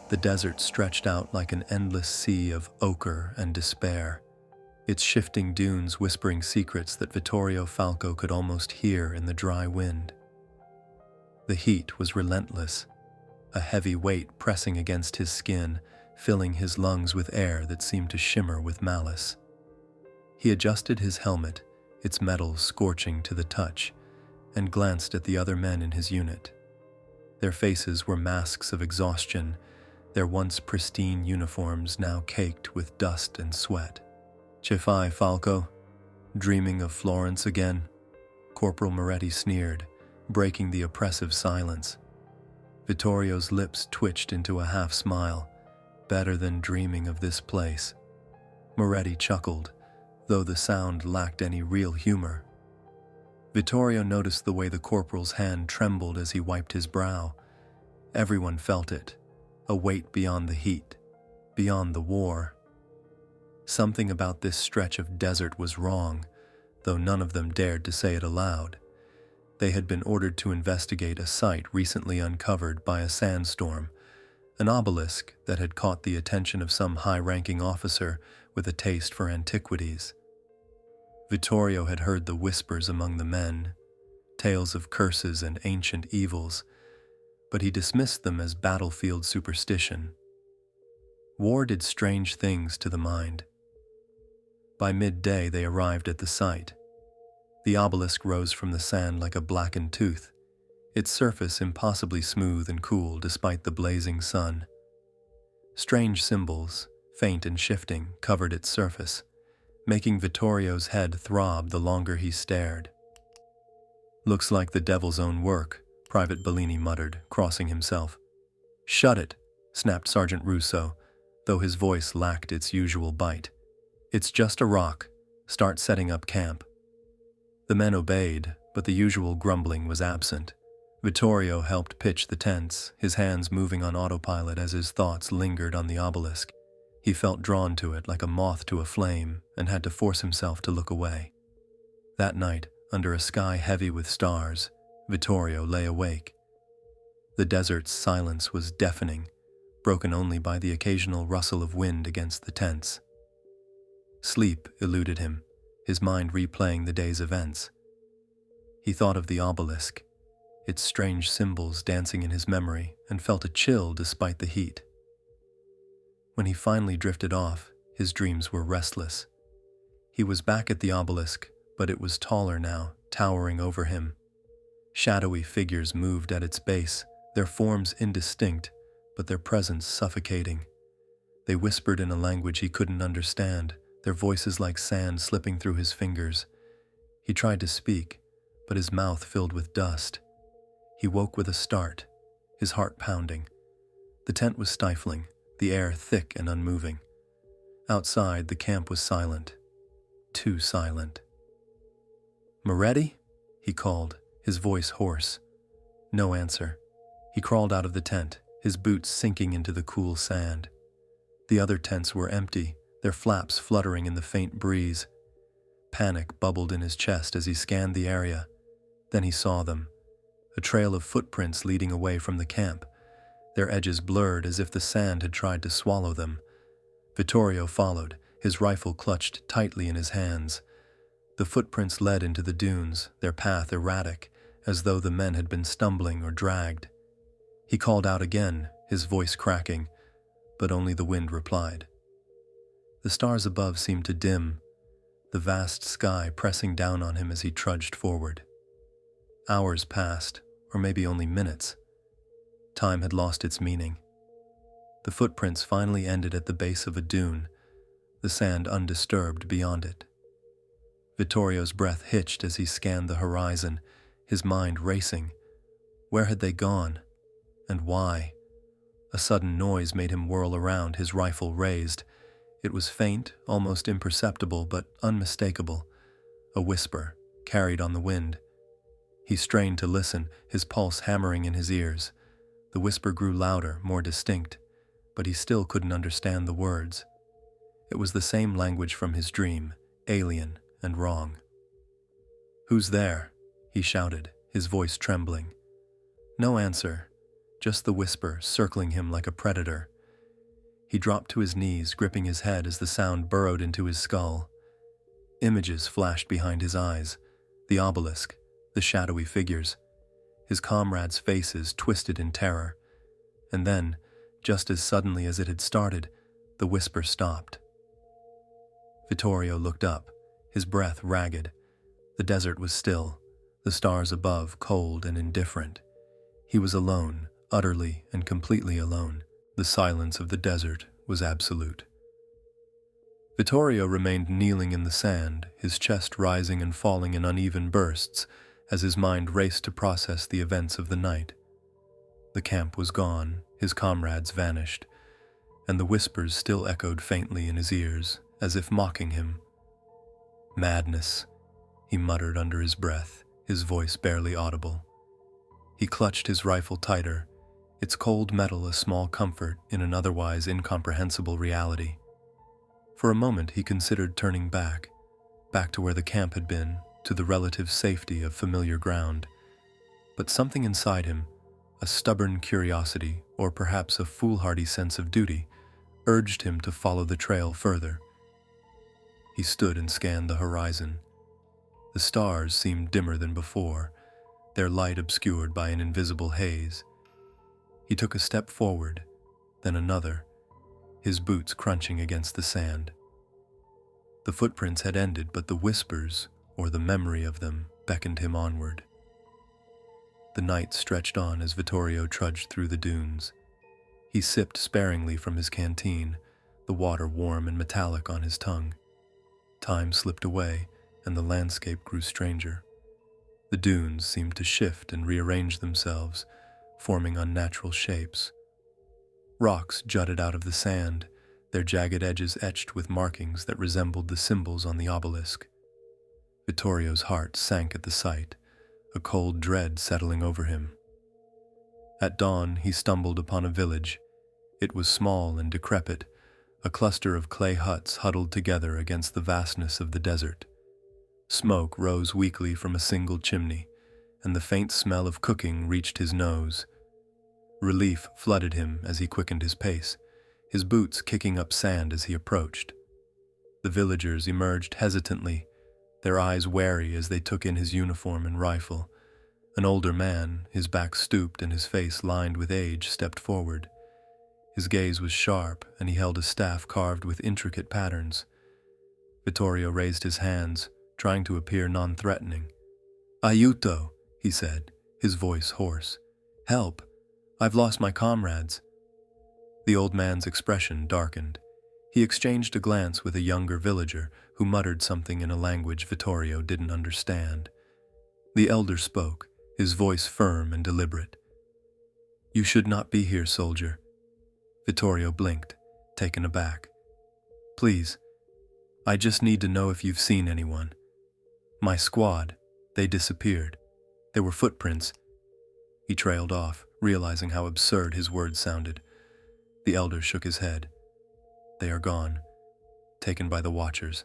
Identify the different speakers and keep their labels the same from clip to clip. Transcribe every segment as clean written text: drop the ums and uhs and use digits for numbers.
Speaker 1: The desert stretched out like an endless sea of ochre and despair, its shifting dunes whispering secrets that Vittorio Falco could almost hear in the dry wind. The heat was relentless, a heavy weight pressing against his skin, filling his lungs with air that seemed to shimmer with malice. He adjusted his helmet, its metal scorching to the touch, and glanced at the other men in his unit. Their faces were masks of exhaustion, their once pristine uniforms now caked with dust and sweat. "Che fai, Falco? Dreaming of Florence again?" Corporal Moretti sneered, breaking the oppressive silence. Vittorio's lips twitched into a half-smile. "Better than dreaming of this place." Moretti chuckled, though the sound lacked any real humor. Vittorio noticed the way the corporal's hand trembled as he wiped his brow. Everyone felt it, a weight beyond the heat, beyond the war. Something about this stretch of desert was wrong, though none of them dared to say it aloud. They had been ordered to investigate a site recently uncovered by a sandstorm, an obelisk that had caught the attention of some high-ranking officer with a taste for antiquities. Vittorio had heard the whispers among the men, tales of curses and ancient evils, but he dismissed them as battlefield superstition. War did strange things to the mind. By midday they arrived at the site. The obelisk rose from the sand like a blackened tooth, its surface impossibly smooth and cool despite the blazing sun. Strange symbols, faint and shifting, covered its surface, making Vittorio's head throb the longer he stared. "Looks like the devil's own work," Private Bellini muttered, crossing himself. "Shut it," snapped Sergeant Russo, though his voice lacked its usual bite. "It's just a rock. Start setting up camp." The men obeyed, but the usual grumbling was absent. Vittorio helped pitch the tents, his hands moving on autopilot as his thoughts lingered on the obelisk. He felt drawn to it like a moth to a flame and had to force himself to look away. That night, under a sky heavy with stars, Vittorio lay awake. The desert's silence was deafening, broken only by the occasional rustle of wind against the tents. Sleep eluded him, his mind replaying the day's events. He thought of the obelisk, its strange symbols dancing in his memory, and felt a chill despite the heat. When he finally drifted off, his dreams were restless. He was back at the obelisk, but it was taller now, towering over him. Shadowy figures moved at its base, their forms indistinct, but their presence suffocating. They whispered in a language he couldn't understand, their voices like sand slipping through his fingers. He tried to speak, but his mouth filled with dust. He woke with a start, his heart pounding. The tent was stifling, the air thick and unmoving. Outside, the camp was silent. Too silent. "Moretti?" he called, his voice hoarse. No answer. He crawled out of the tent, his boots sinking into the cool sand. The other tents were empty, their flaps fluttering in the faint breeze. Panic bubbled in his chest as he scanned the area. Then he saw them, a trail of footprints leading away from the camp, their edges blurred as if the sand had tried to swallow them. Vittorio followed, his rifle clutched tightly in his hands. The footprints led into the dunes, their path erratic, as though the men had been stumbling or dragged. He called out again, his voice cracking, but only the wind replied. The stars above seemed to dim, the vast sky pressing down on him as he trudged forward. Hours passed, or maybe only minutes. Time had lost its meaning. The footprints finally ended at the base of a dune, the sand undisturbed beyond it. Vittorio's breath hitched as he scanned the horizon, his mind racing. Where had they gone? And why? A sudden noise made him whirl around, his rifle raised. It was faint, almost imperceptible, but unmistakable. A whisper, carried on the wind. He strained to listen, his pulse hammering in his ears. The whisper grew louder, more distinct, but he still couldn't understand the words. It was the same language from his dream, alien and wrong. "Who's there?" he shouted, his voice trembling. No answer, just the whisper circling him like a predator. He dropped to his knees, gripping his head as the sound burrowed into his skull. Images flashed behind his eyes, the obelisk, the shadowy figures, his comrades' faces twisted in terror. And then, just as suddenly as it had started, the whisper stopped. Vittorio looked up, his breath ragged. The desert was still, the stars above cold and indifferent. He was alone, utterly and completely alone. The silence of the desert was absolute. Vittorio remained kneeling in the sand, his chest rising and falling in uneven bursts as his mind raced to process the events of the night. The camp was gone, his comrades vanished, and the whispers still echoed faintly in his ears, as if mocking him. Madness, he muttered under his breath, his voice barely audible. He clutched his rifle tighter, its cold metal a small comfort in an otherwise incomprehensible reality. For a moment he considered turning back to where the camp had been, to the relative safety of familiar ground. But something inside him, a stubborn curiosity or perhaps a foolhardy sense of duty, urged him to follow the trail further. He stood and scanned the horizon. The stars seemed dimmer than before, their light obscured by an invisible haze. He took a step forward, then another, his boots crunching against the sand. The footprints had ended, but the whispers, or the memory of them, beckoned him onward. The night stretched on as Vittorio trudged through the dunes. He sipped sparingly from his canteen, the water warm and metallic on his tongue. Time slipped away, and the landscape grew stranger. The dunes seemed to shift and rearrange themselves, forming unnatural shapes. Rocks jutted out of the sand, their jagged edges etched with markings that resembled the symbols on the obelisk. Vittorio's heart sank at the sight, a cold dread settling over him. At dawn, he stumbled upon a village. It was small and decrepit, a cluster of clay huts huddled together against the vastness of the desert. Smoke rose weakly from a single chimney, and the faint smell of cooking reached his nose. Relief flooded him as he quickened his pace, his boots kicking up sand as he approached. The villagers emerged hesitantly, their eyes wary as they took in his uniform and rifle. An older man, his back stooped and his face lined with age, stepped forward. His gaze was sharp, and he held a staff carved with intricate patterns. Vittorio raised his hands, trying to appear non-threatening. "Aiuto," he said, his voice hoarse. "Help! I've lost my comrades." The old man's expression darkened. He exchanged a glance with a younger villager who muttered something in a language Vittorio didn't understand. The elder spoke, his voice firm and deliberate. "You should not be here, soldier." Vittorio blinked, taken aback. "Please, I just need to know if you've seen anyone. My squad, they disappeared. There were footprints." He trailed off, realizing how absurd his words sounded. The elder shook his head. "They are gone, taken by the Watchers."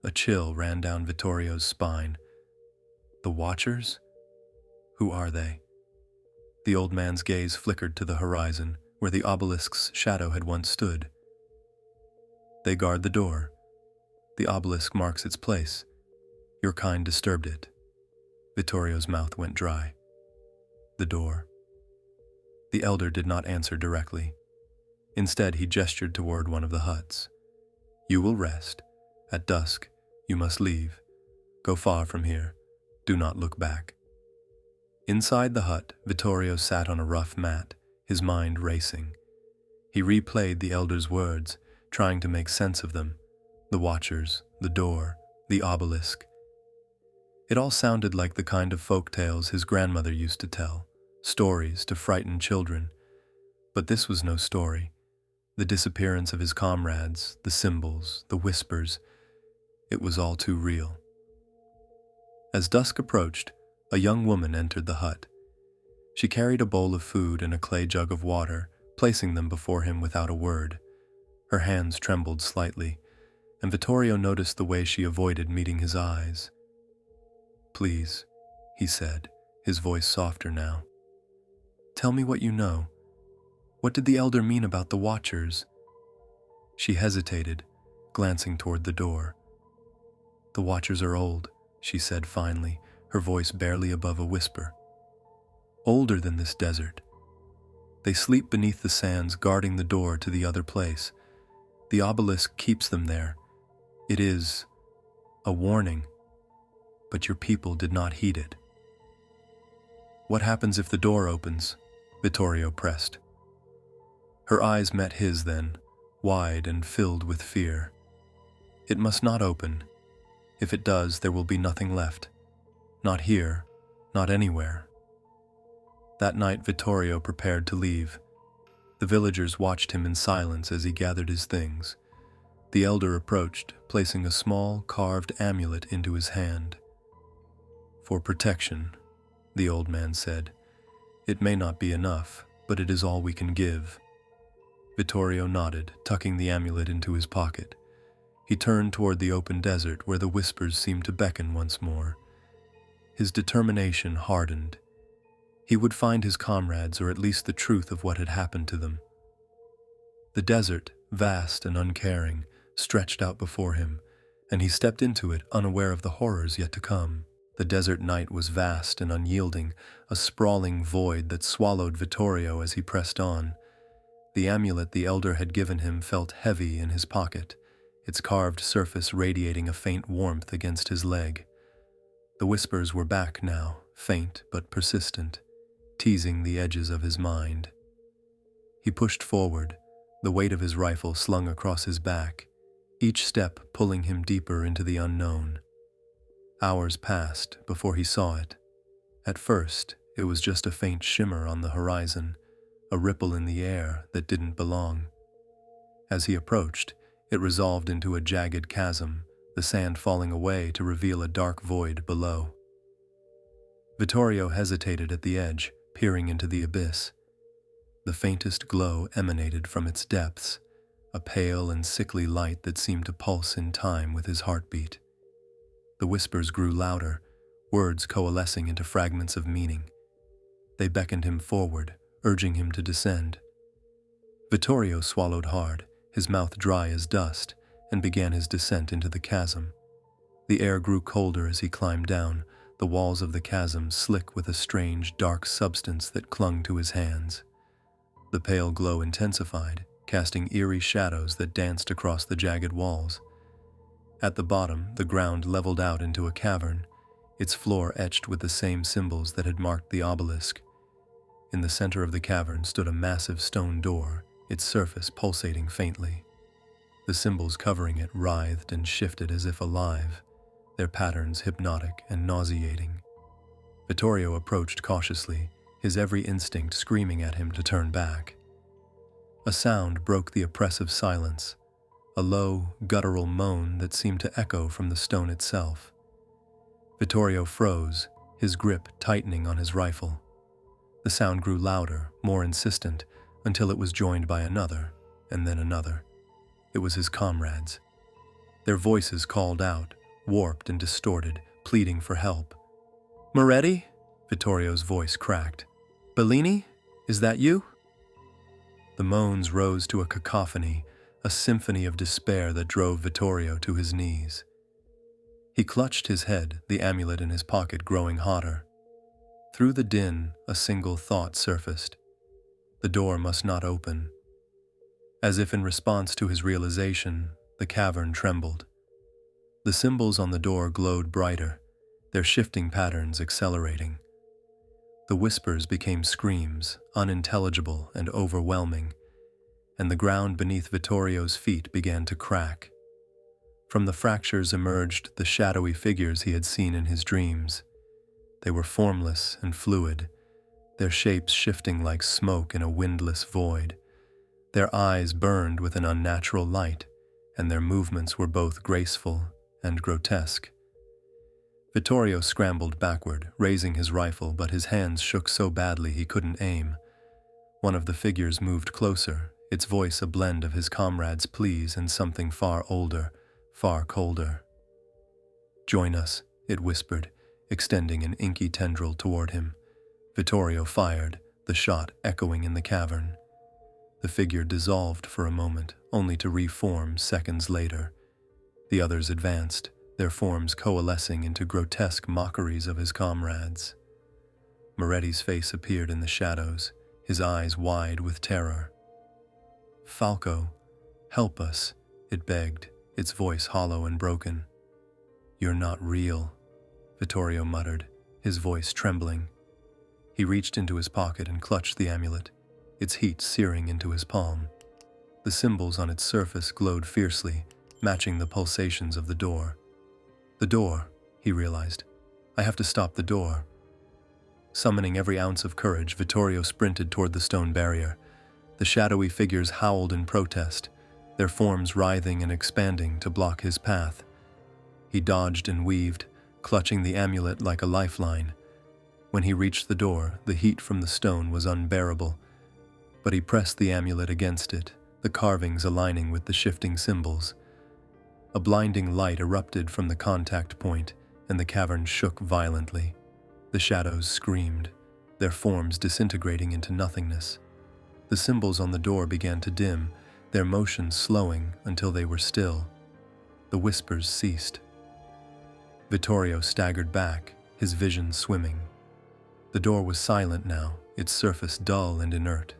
Speaker 1: A chill ran down Vittorio's spine. The Watchers? Who are they? The old man's gaze flickered to the horizon, where the obelisk's shadow had once stood. "They guard the door. The obelisk marks its place. Your kind disturbed it." Vittorio's mouth went dry. "The door." The elder did not answer directly. Instead, he gestured toward one of the huts. "You will rest. At dusk, you must leave. Go far from here. Do not look back." Inside the hut, Vittorio sat on a rough mat, his mind racing. He replayed the elder's words, trying to make sense of them. The Watchers, the door, the obelisk. It all sounded like the kind of folk tales his grandmother used to tell, stories to frighten children. But this was no story. The disappearance of his comrades, the symbols, the whispers, it was all too real. As dusk approached, a young woman entered the hut. She carried a bowl of food and a clay jug of water, placing them before him without a word. Her hands trembled slightly, and Vittorio noticed the way she avoided meeting his eyes. "Please," he said, his voice softer now. "Tell me what you know. What did the elder mean about the Watchers? She hesitated, glancing toward the door. "The watchers are old," she said finally, her voice barely above a whisper. "Older than this desert. They sleep beneath the sands, guarding the door to the other place. The obelisk keeps them there. It is a warning, but your people did not heed it." "What happens if the door opens?" Vittorio pressed. Her eyes met his then, wide and filled with fear. "It must not open. If it does, there will be nothing left. Not here, not anywhere." That night Vittorio prepared to leave. The villagers watched him in silence as he gathered his things. The elder approached, placing a small, carved amulet into his hand. "For protection," the old man said. "It may not be enough, but it is all we can give." Vittorio nodded, tucking the amulet into his pocket. He turned toward the open desert where the whispers seemed to beckon once more. His determination hardened. He would find his comrades, or at least the truth of what had happened to them. The desert, vast and uncaring, stretched out before him, and he stepped into it unaware of the horrors yet to come. The desert night was vast and unyielding, a sprawling void that swallowed Vittorio as he pressed on. The amulet the elder had given him felt heavy in his pocket, its carved surface radiating a faint warmth against his leg. The whispers were back now, faint but persistent, teasing the edges of his mind. He pushed forward, the weight of his rifle slung across his back, each step pulling him deeper into the unknown. Hours passed before he saw it. At first, it was just a faint shimmer on the horizon, a ripple in the air that didn't belong. As he approached, it resolved into a jagged chasm, the sand falling away to reveal a dark void below. Vittorio hesitated at the edge, peering into the abyss. The faintest glow emanated from its depths, a pale and sickly light that seemed to pulse in time with his heartbeat. The whispers grew louder, words coalescing into fragments of meaning. They beckoned him forward, urging him to descend. Vittorio swallowed hard, his mouth dry as dust, and began his descent into the chasm. The air grew colder as he climbed down, the walls of the chasm slick with a strange, dark substance that clung to his hands. The pale glow intensified, casting eerie shadows that danced across the jagged walls. At the bottom, the ground leveled out into a cavern, its floor etched with the same symbols that had marked the obelisk. In the center of the cavern stood a massive stone door, its surface pulsating faintly. The symbols covering it writhed and shifted as if alive, their patterns hypnotic and nauseating. Vittorio approached cautiously, his every instinct screaming at him to turn back. A sound broke the oppressive silence, a low, guttural moan that seemed to echo from the stone itself. Vittorio froze, his grip tightening on his rifle. The sound grew louder, more insistent, until it was joined by another, and then another. It was his comrades. Their voices called out, warped and distorted, pleading for help. "Moretti?" Vittorio's voice cracked. "Bellini? Is that you?" The moans rose to a cacophony, a symphony of despair that drove Vittorio to his knees. He clutched his head, the amulet in his pocket growing hotter. Through the din, a single thought surfaced. The door must not open. As if in response to his realization, the cavern trembled. The symbols on the door glowed brighter, their shifting patterns accelerating. The whispers became screams, unintelligible and overwhelming, and the ground beneath Vittorio's feet began to crack. From the fractures emerged the shadowy figures he had seen in his dreams. They were formless and fluid, their shapes shifting like smoke in a windless void. Their eyes burned with an unnatural light, and their movements were both graceful and grotesque. Vittorio scrambled backward, raising his rifle, but his hands shook so badly he couldn't aim. One of the figures moved closer, its voice a blend of his comrade's pleas and something far older, far colder. "Join us," it whispered, extending an inky tendril toward him. Vittorio fired, the shot echoing in the cavern. The figure dissolved for a moment, only to reform seconds later. The others advanced, their forms coalescing into grotesque mockeries of his comrades. Moretti's face appeared in the shadows, his eyes wide with terror. "Falco, help us," it begged, its voice hollow and broken. "You're not real," Vittorio muttered, his voice trembling. He reached into his pocket and clutched the amulet, its heat searing into his palm. The symbols on its surface glowed fiercely, matching the pulsations of the door. "The door," he realized. "I have to stop the door." Summoning every ounce of courage, Vittorio sprinted toward the stone barrier. The shadowy figures howled in protest, their forms writhing and expanding to block his path. He dodged and weaved, clutching the amulet like a lifeline. When he reached the door, the heat from the stone was unbearable, but he pressed the amulet against it, the carvings aligning with the shifting symbols. A blinding light erupted from the contact point, and the cavern shook violently. The shadows screamed, their forms disintegrating into nothingness. The symbols on the door began to dim, their motion slowing until they were still. The whispers ceased. Vittorio staggered back, his vision swimming. The door was silent now, its surface dull and inert.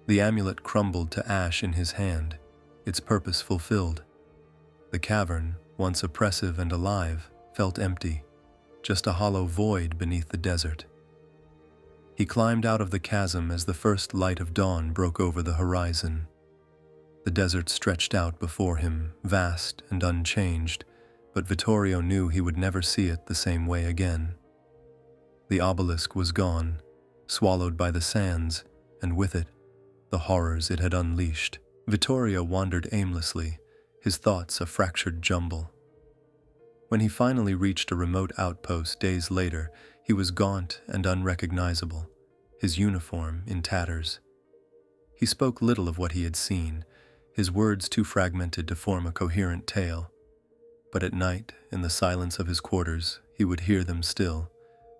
Speaker 1: The amulet crumbled to ash in his hand, its purpose fulfilled. The cavern, once oppressive and alive, felt empty, just a hollow void beneath the desert. He climbed out of the chasm as the first light of dawn broke over the horizon. The desert stretched out before him, vast and unchanged, but Vittorio knew he would never see it the same way again. The obelisk was gone, swallowed by the sands, and with it, the horrors it had unleashed. Vittorio wandered aimlessly, his thoughts a fractured jumble. When he finally reached a remote outpost days later, he was gaunt and unrecognizable, his uniform in tatters. He spoke little of what he had seen, his words too fragmented to form a coherent tale. But at night, in the silence of his quarters, he would hear them still,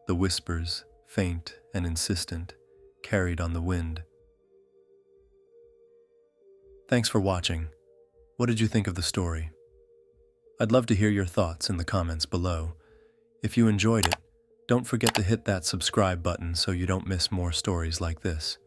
Speaker 1: the whispers, faint and insistent, carried on the wind. Thanks for watching. What did you think of the story? I'd love to hear your thoughts in the comments below. If you enjoyed it, don't forget to hit that subscribe button so you don't miss more stories like this.